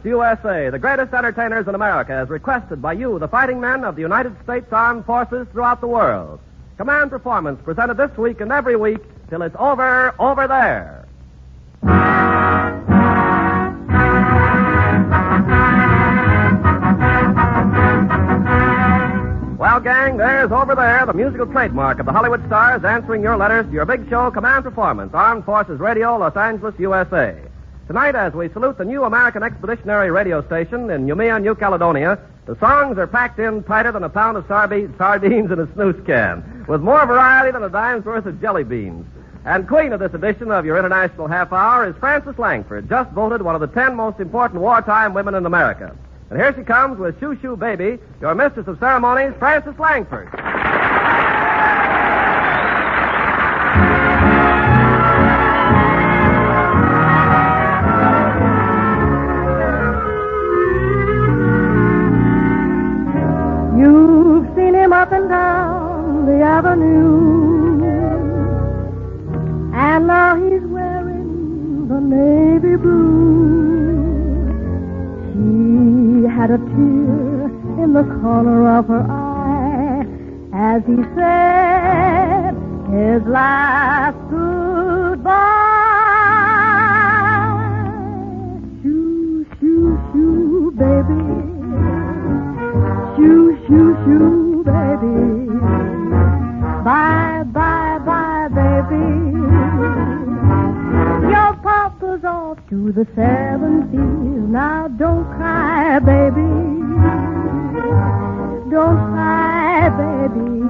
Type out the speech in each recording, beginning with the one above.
USA, the greatest entertainers in America, as requested by you, the fighting men of the United States Armed Forces throughout the world. Command Performance, presented this week and every week till it's over there. Well, gang, there's Over There, the musical trademark of the Hollywood stars answering your letters to your big show, Command Performance, Armed Forces Radio, Los Angeles, USA. Tonight, as we salute the new American Expeditionary Radio Station in Noumea, New Caledonia, the songs are packed in tighter than a pound of sardines in a snooze can, with more variety than a dime's worth of jelly beans. And queen of this edition of your International Half Hour is Frances Langford, just voted one of the 10 most important wartime women in America. And here she comes with Shoo Shoo Baby, your mistress of ceremonies, Frances Langford. You've seen him up and down the avenue, and now he's wearing the navy blue. She had a tear in the corner of her eye as he said his last goodbye. Shoo, shoo, shoo, baby. Shoo, shoo, shoo, baby. Bye, bye, bye, baby. Your papa's off to the 7 seas. Now don't cry, baby. Don't cry, baby.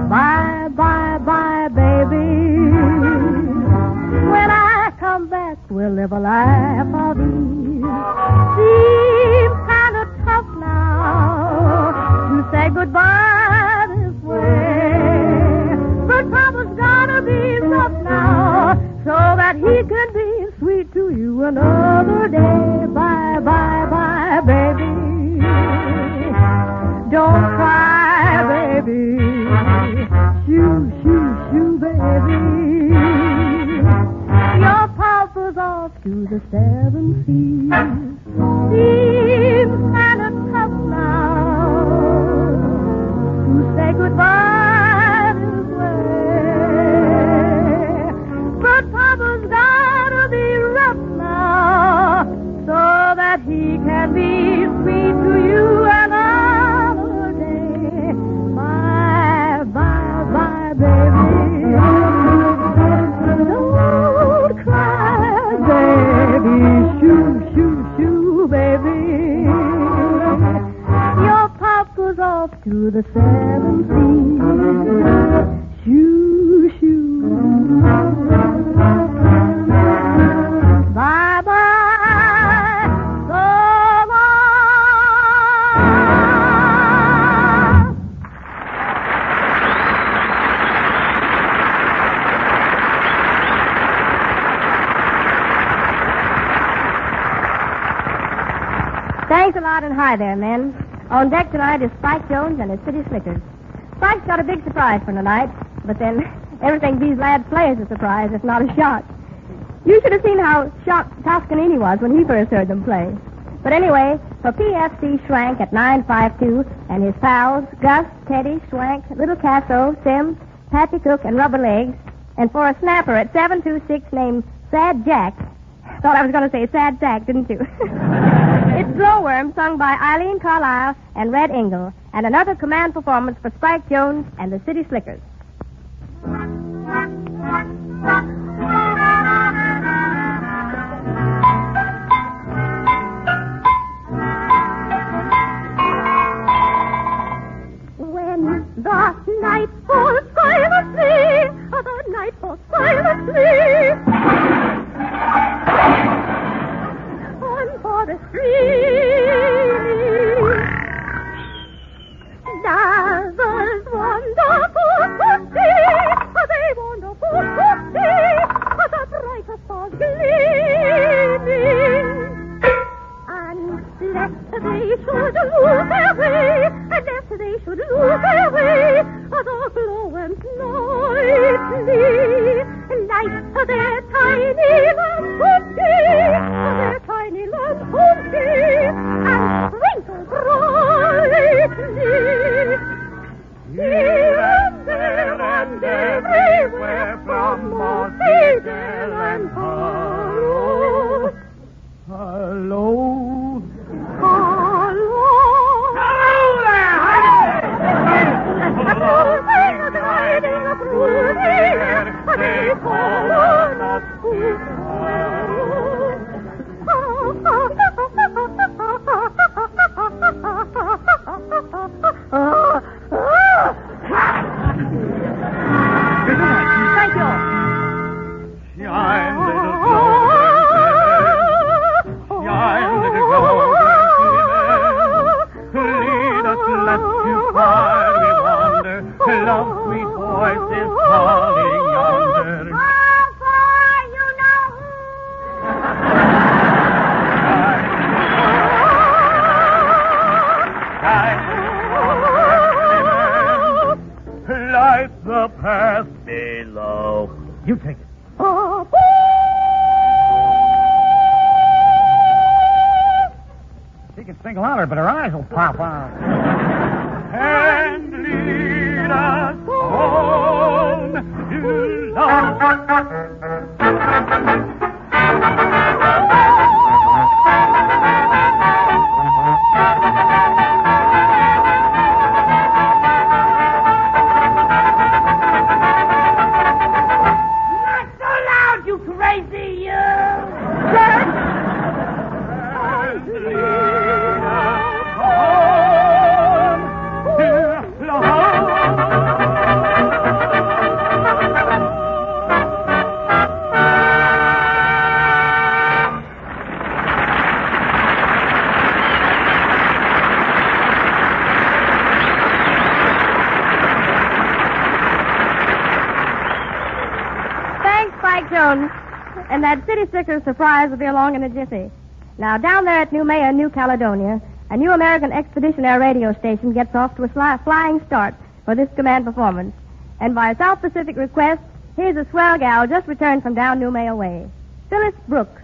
Bye, bye, bye, baby. When I come back, we'll live a life of ease. Seems kind of tough now to say goodbye this way, but Papa's gonna be rough now so that he can be sweet to you another day. Bye, bye, bye, baby. Don't cry, baby. Shoo, shoo, shoo, baby. Your Papa's off to the 7 seas. Seems kind of tough now to say goodbye this way, but Papa's gotta be rough now so that he can be sweet to you another day. Bye, bye, bye, baby. Don't cry, baby. Shoo, shoo, shoo, baby. Your Papa's off to the 7 seas. Shoo, shoo. Bye, bye. So long. Thanks a lot, and hi there, men. On deck tonight is Spike Jones and his City Slickers. Spike's got a big surprise for tonight, but then everything these lads play is a surprise, if not a shock. You should have seen how shocked Toscanini was when he first heard them play. But anyway, for PFC Schwank at 952 and his pals, Gus, Teddy, Schwank, Little Casso, Sim, Patsy Cook, and Rubber Legs, and for a snapper at 726 named Sad Jack. Thought I was going to say Sad Sack, didn't you? It's Glowworm, sung by Eileen Carlisle and Red Engel, and another command performance for Spike Jones and the City Slickers. When the night falls silently, the night falls silently on Forest Street, dazzles wonderful to see, they wonderful to they should lose their way, and lest they should lose their way, the glow and nightly light their tiny lamps their tiny lamps and sprinkle brightly. Here and there and everywhere from mossy dell and hollow. Hello? Hello there, hiding up through the air, they call on us Thank you. Shine, little golden shine, little golden lead us, let you far we wander. Love, sweet voice is calling yonder. How far you know? Light the path below. You take it. She can sing louder, but her eyes will pop out. And lead us home to love. And that City Slicker surprise will be along in a jiffy. Now, down there at Noumea, New Caledonia, a new American expeditionary radio station gets off to a flying start for this command performance. And by South Pacific request, here's a swell gal just returned from down Noumea way, Phyllis Brooks.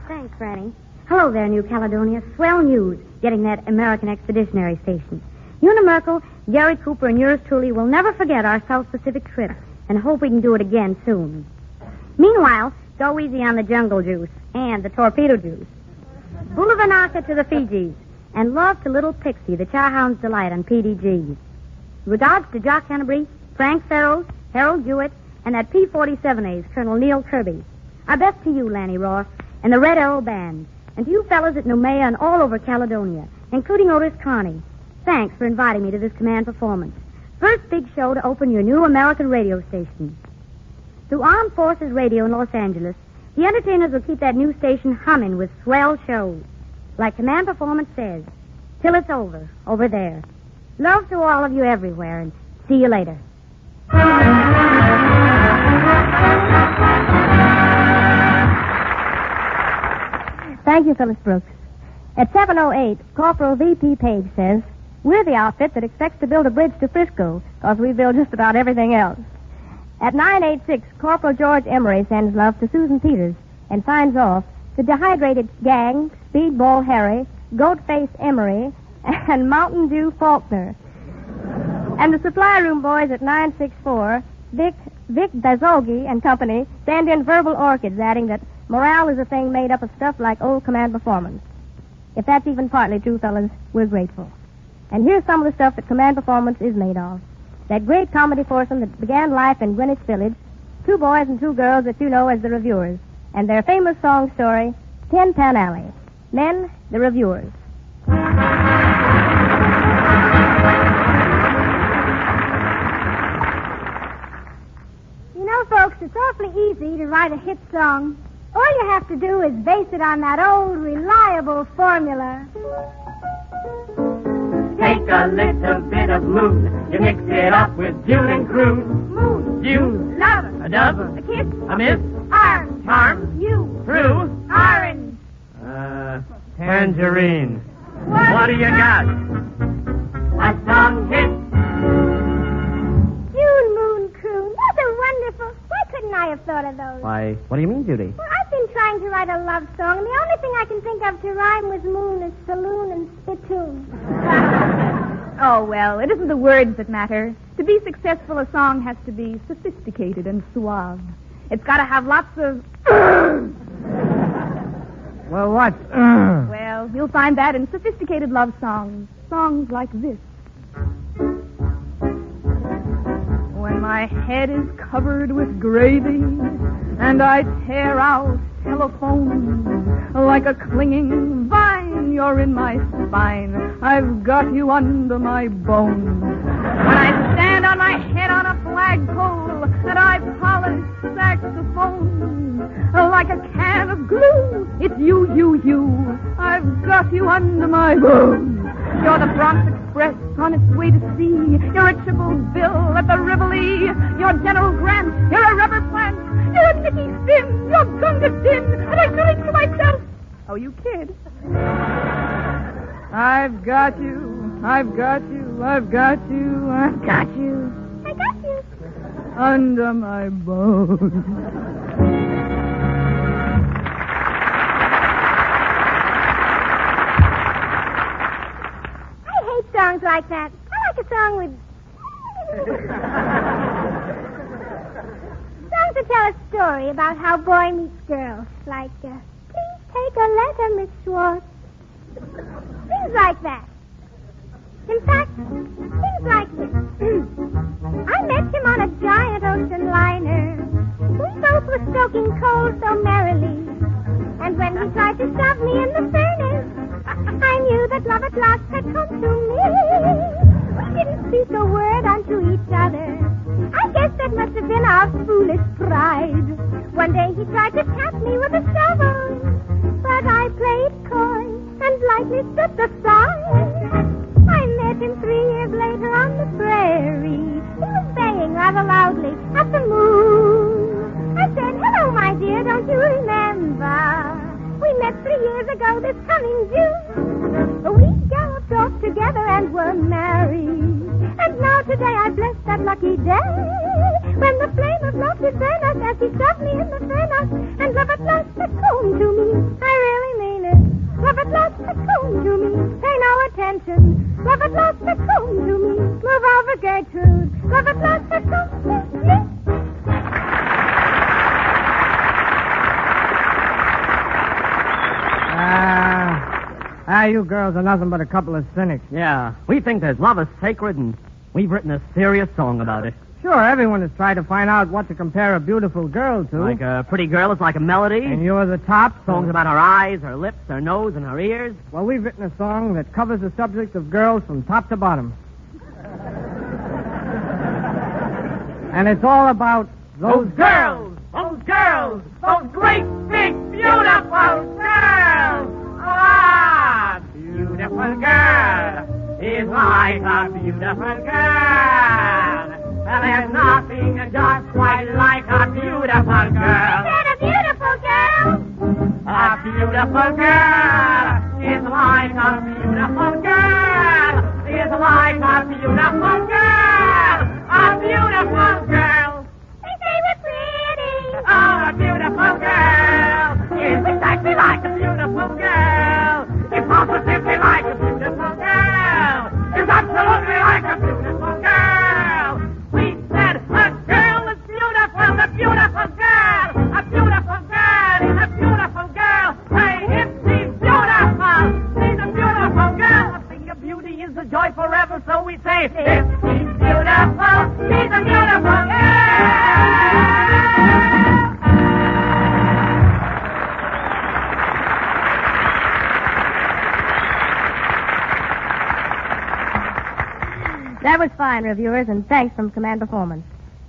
Thanks, Franny. Hello there, New Caledonia. Swell news, getting that American expeditionary station. Una Merkel, Gary Cooper, and yours truly will never forget our South Pacific trip and hope we can do it again soon. Meanwhile, go easy on the jungle juice and the torpedo juice. Bulavanaka to the Fijis, and love to little Pixie, the Charhound's Delight on PDG. Regards to Jock Hennebury, Frank Farrell, Harold Jewett, and that P-47 Ace, Colonel Neil Kirby. Our best to you, Lanny Ross, and the Red Arrow Band, and to you fellas at Noumea and all over Caledonia, including Otis Carney. Thanks for inviting me to this command performance. First big show to open your new American radio station. Through Armed Forces Radio in Los Angeles, the entertainers will keep that new station humming with swell shows. Like command performance says, till it's over there. Love to all of you everywhere, and see you later. Thank you, Phyllis Brooks. At 7:08, Corporal V.P. Page says, we're the outfit that expects to build a bridge to Frisco, because we build just about everything else. At 9:86, Corporal George Emery sends love to Susan Peters and signs off to Dehydrated Gang, Speedball Harry, Goatface Emery, and Mountain Dew Faulkner. And the supply room boys at 9:64, Vic Bazolgi and company, send in verbal orchids, adding that morale is a thing made up of stuff like old command performance. If that's even partly true, fellas, we're grateful. And here's some of the stuff that command performance is made of. That great comedy foursome that began life in Greenwich Village, two boys and two girls that you know as the Reviewers, and their famous song story, Tin Pan Alley. Men, the Reviewers. You know, folks, it's awfully easy to write a hit song. All you have to do is base it on that old, reliable formula. Take a little bit of moon, you mix it up with June and Croon. Moon, June, lover, a dozen, a kiss, a miss, Orange. Charm. You. True. Orange. Tangerine. What do you got? A song hit. June Moon Croon. Those are wonderful. Why couldn't I have thought of those? Why, what do you mean, Judy? Well, I've been trying to write a love song, and the only thing I can think of to rhyme with moon is saloon and spittoon. Oh, well, it isn't the words that matter. To be successful, a song has to be sophisticated and suave. It's got to have lots of... Well, what? Well, you'll find that in sophisticated love songs. Songs like this. When my head is covered with gravy and I tear out telephone like a clinging vine, you're in my spine. I've got you under my bone. When I stand on my head on a flagpole and I polish saxophone like a can of glue, it's you. I've got you under my bone. You're the Bronx Express on its way to sea. You're a triple bill at the Rivoli. You're General Grant. You're a rubber plant. You're a Nicky Finn. You're Gunga Din. And I feel it to myself. Oh, you kid. I've got you. I've got you. I've got you. I've got you. I got you. Under my bone. Songs like that. I like a song with... songs that tell a story about how boy meets girl. Like, please take a letter, Miss Schwartz. Things like that. In fact, things like this. I met him on a giant ocean liner. We both were stoking coal so merrily. And when he tried to shove me in the furnace, I knew that love at last had come to me. We didn't speak a word unto each other. I guess that must have been our foolish pride. One day he tried to tap me with a shovel, but I played coy and lightly stepped aside. I met him 3 years later on the prairie. He was baying rather loudly at the moon. I said, hello, my dear, don't you remember? We met 3 years ago this coming June. We galloped off together and were married. And now today I bless that lucky day when the flame of love discerned us as he shoved me in the furnace. And love at last had come to me. I really mean it. Love at last had come to me. Pay no attention. Love at last had come to me. Move over, Gertrude. Love at last had come to me. You girls are nothing but a couple of cynics. Yeah, we think there's love is sacred, and we've written a serious song about it. Sure, everyone has tried to find out what to compare a beautiful girl to. Like a pretty girl is like a melody. And you're the top. Songs about her eyes, her lips, her nose, and her ears. Well, we've written a song that covers the subject of girls from top to bottom. And it's all about those girls, those great, big, beautiful girls. Ah, beautiful girl is like a beautiful girl. There's nothing just quite like a beautiful girl. Is that a beautiful girl? A beautiful girl is like a beautiful girl. Is like a beautiful girl. A beautiful girl. They say we're pretty. Oh, a beautiful girl is exactly like a beautiful girl. It's positively like a beautiful girl. It's absolutely like a beautiful girl. We said a girl is beautiful, a beautiful girl. A beautiful girl is a beautiful girl. Hey, if she's beautiful, she's a beautiful girl. A thing of beauty is a joy forever, so we say, if she's beautiful, she's a beautiful girl. That was fine, reviewers, and thanks from Command Performance.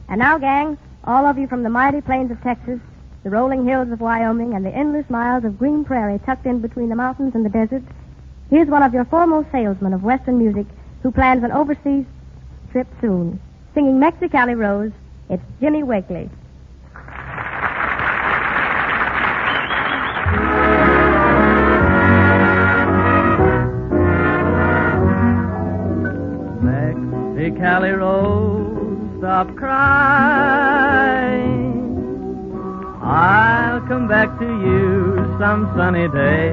And now, gang, all of you from the mighty plains of Texas, the rolling hills of Wyoming, and the endless miles of green prairie tucked in between the mountains and the desert, here's one of your foremost salesmen of Western music who plans an overseas trip soon. Singing Mexicali Rose, it's Jimmy Wakely. Callie Rose, stop crying. I'll come back to you some sunny day.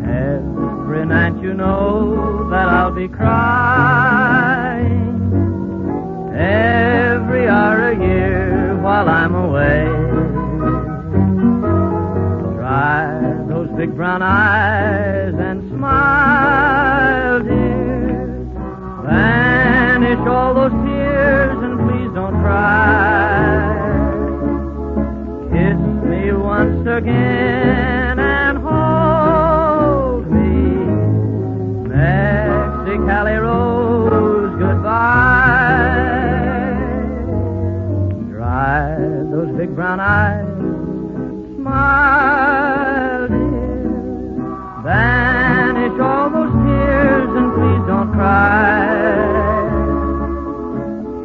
Every night you know that I'll be crying. Every hour a year while I'm away. Dry those big brown eyes and smile, dear. Vanish all those tears and please don't cry. Kiss me once again and hold me. Mexicali Rose, goodbye. Dry those big brown eyes, smile, dear. Vanish all those tears and please don't cry.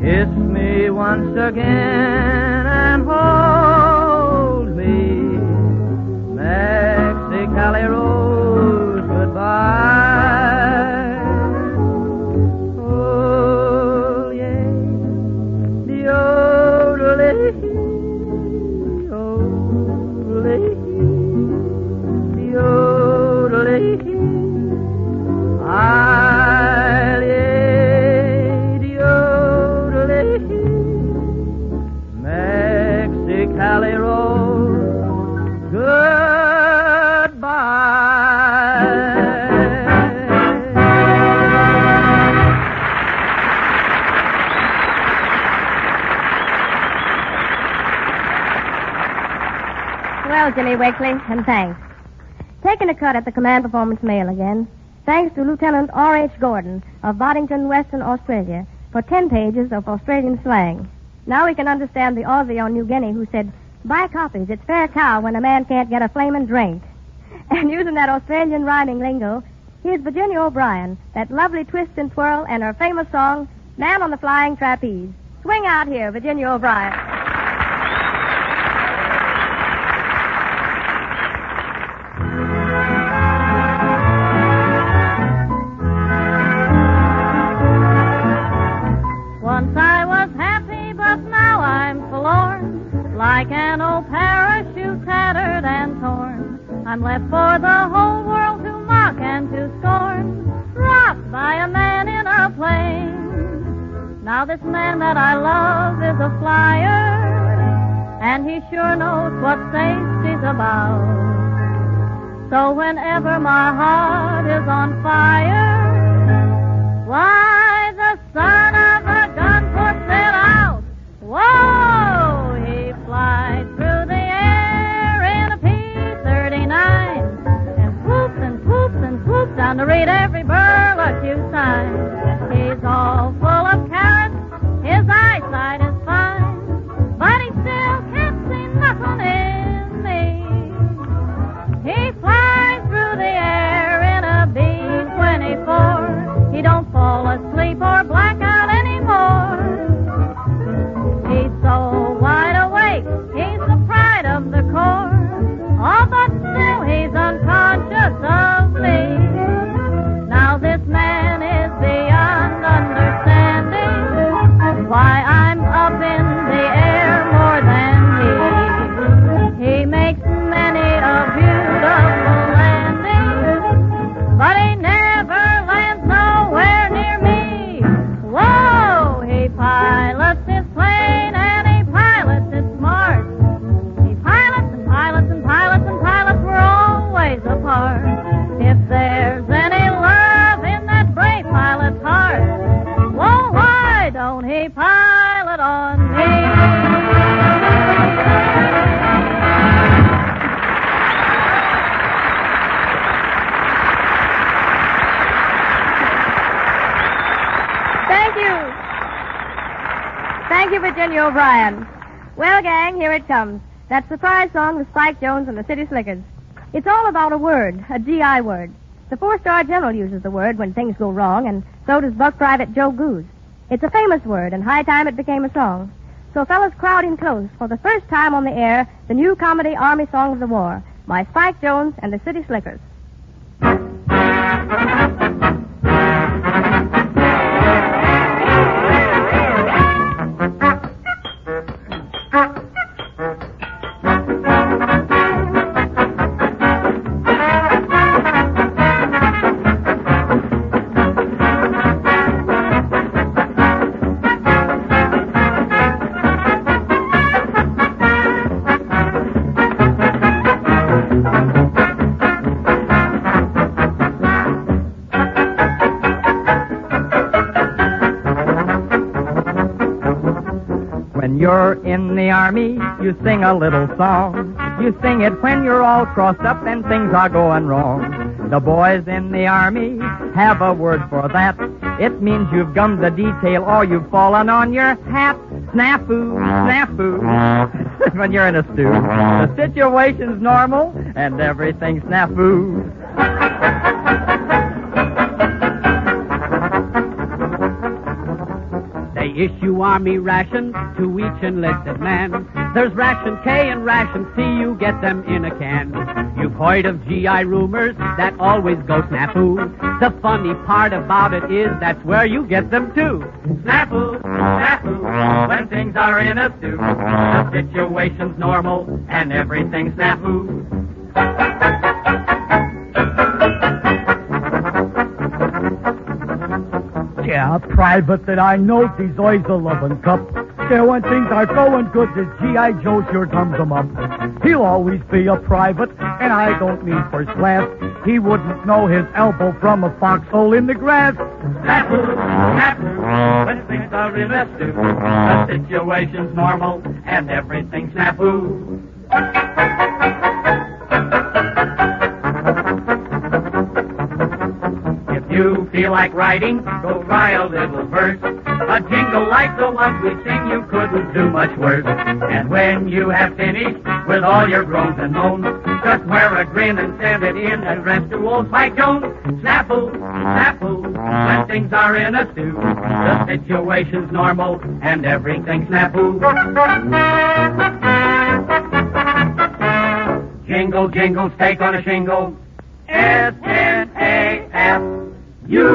Kiss me once again and hold me. Mexicali Rose, goodbye. Oh, yeah. Yodeling, yodeling, yodeling. I'll yodeling. Mexicali Rose, goodbye. Well, Jimmy Wakely, and thanks. Taking a cut at the command performance mail again, thanks to Lieutenant R.H. Gordon of Boddington, Western Australia, for 10 pages of Australian slang. Now we can understand the Aussie on New Guinea who said, buy copies, it's fair cow when a man can't get a flamin' drink. And using that Australian rhyming lingo, here's Virginia O'Brien, that lovely twist and twirl, and her famous song, Man on the Flying Trapeze. Swing out here, Virginia O'Brien. Once I was happy, but now I'm forlorn, like an old parachute tattered and torn. I'm left for the whole world to mock and to scorn, dropped by a man in a plane. Now this man that I love is a flyer, and he sure knows what safety's about. So whenever my heart is on fire, why the son of a gun puts it out. Whoa! He flies through the air in a P-39 and swoops and swoops and swoops down to read every burlicue sign. He's all full of carrots, his eyesight is fine, but he still can't see nothing in me. He flies through the air in a B-24. He don't fall asleep or black out anymore. He's so wide awake, he's the pride of the corps. Oh, but still he's unconscious of me. Now this man is beyond understanding why I'm up in the air more than he. He makes many a beautiful landing, but he never lands nowhere near me. Whoa! He pilots his plane and he pilots it smart. He pilots and pilots and pilots and pilots, we're always apart. If there's any love in that brave pilot's heart, well, why don't he pilot on me? Thank you. Thank you, Virginia O'Brien. Well, gang, here it comes. That surprise song with Spike Jones and the City Slickers. It's all about a word, a GI word. The 4-star general uses the word when things go wrong, and so does Buck Private Joe Goose. It's a famous word, and high time it became a song. So, fellas, crowd in close. For the first time on the air, the new comedy Army Song of the War, by Spike Jones and the City Slickers. When you're in the army, you sing a little song. You sing it when you're all crossed up and things are going wrong. The boys in the army have a word for that. It means you've gummed the detail or you've fallen on your hat. Snafu, snafu. When you're in a stew, the situation's normal and everything's snafu. They issue army rations to each enlisted man. There's ration K and ration C, you get them in a can. You've heard of GI rumors that always go snafu. The funny part about it is that's where you get them too. Snafu, snafu, when things are in a stew. The situation's normal and everything's snafu. Yeah, Private, that I know these always a loving cup. Yeah, when things are going good, the G.I. Joe sure thumbs him up. He'll always be a private, and I don't mean first class. He wouldn't know his elbow from a foxhole in the grass. Snafu, snafu, when things are in a stew. The situation's normal and everything's snafu. You feel like writing, go try a little verse. A jingle like the ones we sing, you couldn't do much worse. And when you have finished with all your groans and moans, just wear a grin and send it in addressed to old Spike Jones. Snafu, snafu, when things are in a stew. The situation's normal and everything's snafu. Jingle, jingle, stake on a shingle. S-N-A-F. You.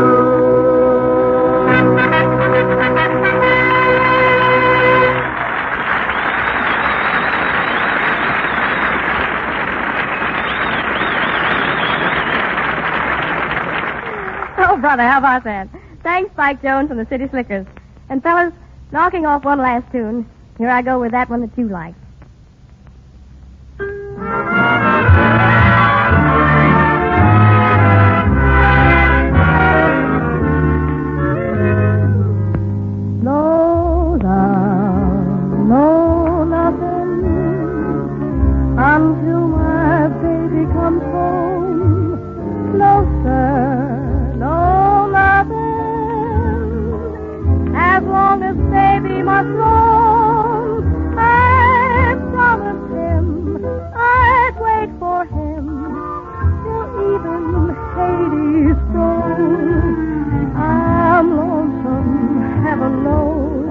Oh, brother, how about that? Thanks, Spike Jones and the City Slickers. And, fellas, knocking off one last tune, here I go with that one that you like. Until my baby comes home, no sir, no nothing. As long as baby must roam, I promised him I'd wait for him till even Hades goes. I'm lonesome, heaven knows,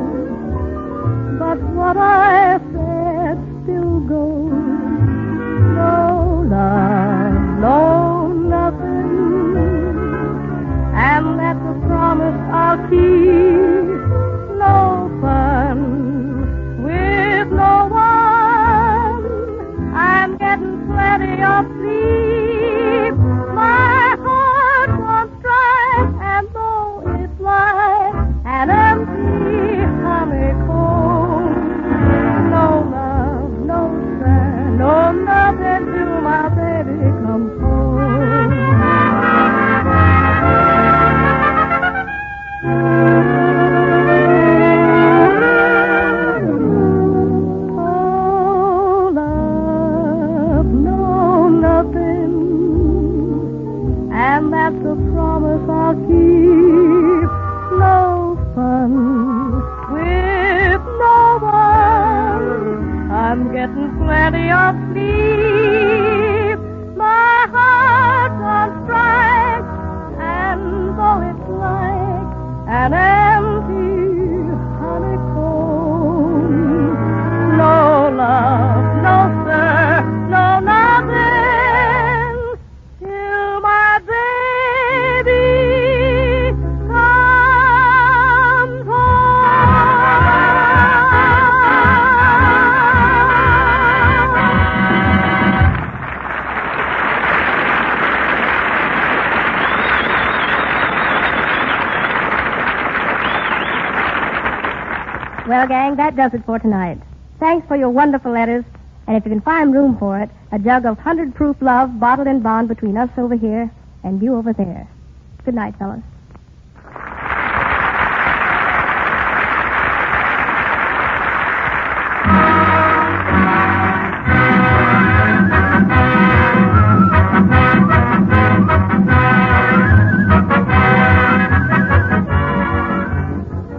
but what I said still goes. No love, no nothing, and that's a promise I'll keep. No fun with no one. I'm getting plenty of sleep. My heart won't strike, and though it's like an empty honeycomb. No love, no sir, no nothing till my baby comes home. Oh, love, no nothing, and that's a promise I'll keep. No fun with no one. I'm getting plenty of sleep. My heart won't strike, and though it's like an empty honeycomb. No love, no sir, no nothing, till my baby comes home. Well, gang, that does it for tonight. Thanks for your wonderful letters, and if you can find room for it, a jug of 100 proof love bottled in bond between us over here and you over there. Good night, fellas.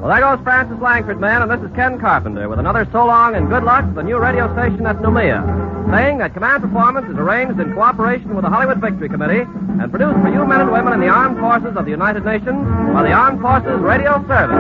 Well, there goes Francis Langford, man, and this is Ken Carpenter with another so long and good luck to the new radio station at Noumea, saying that Command Performance is arranged in cooperation with the Hollywood Victory Committee and produced for you men and women in the armed forces of the United Nations by the Armed Forces Radio Service.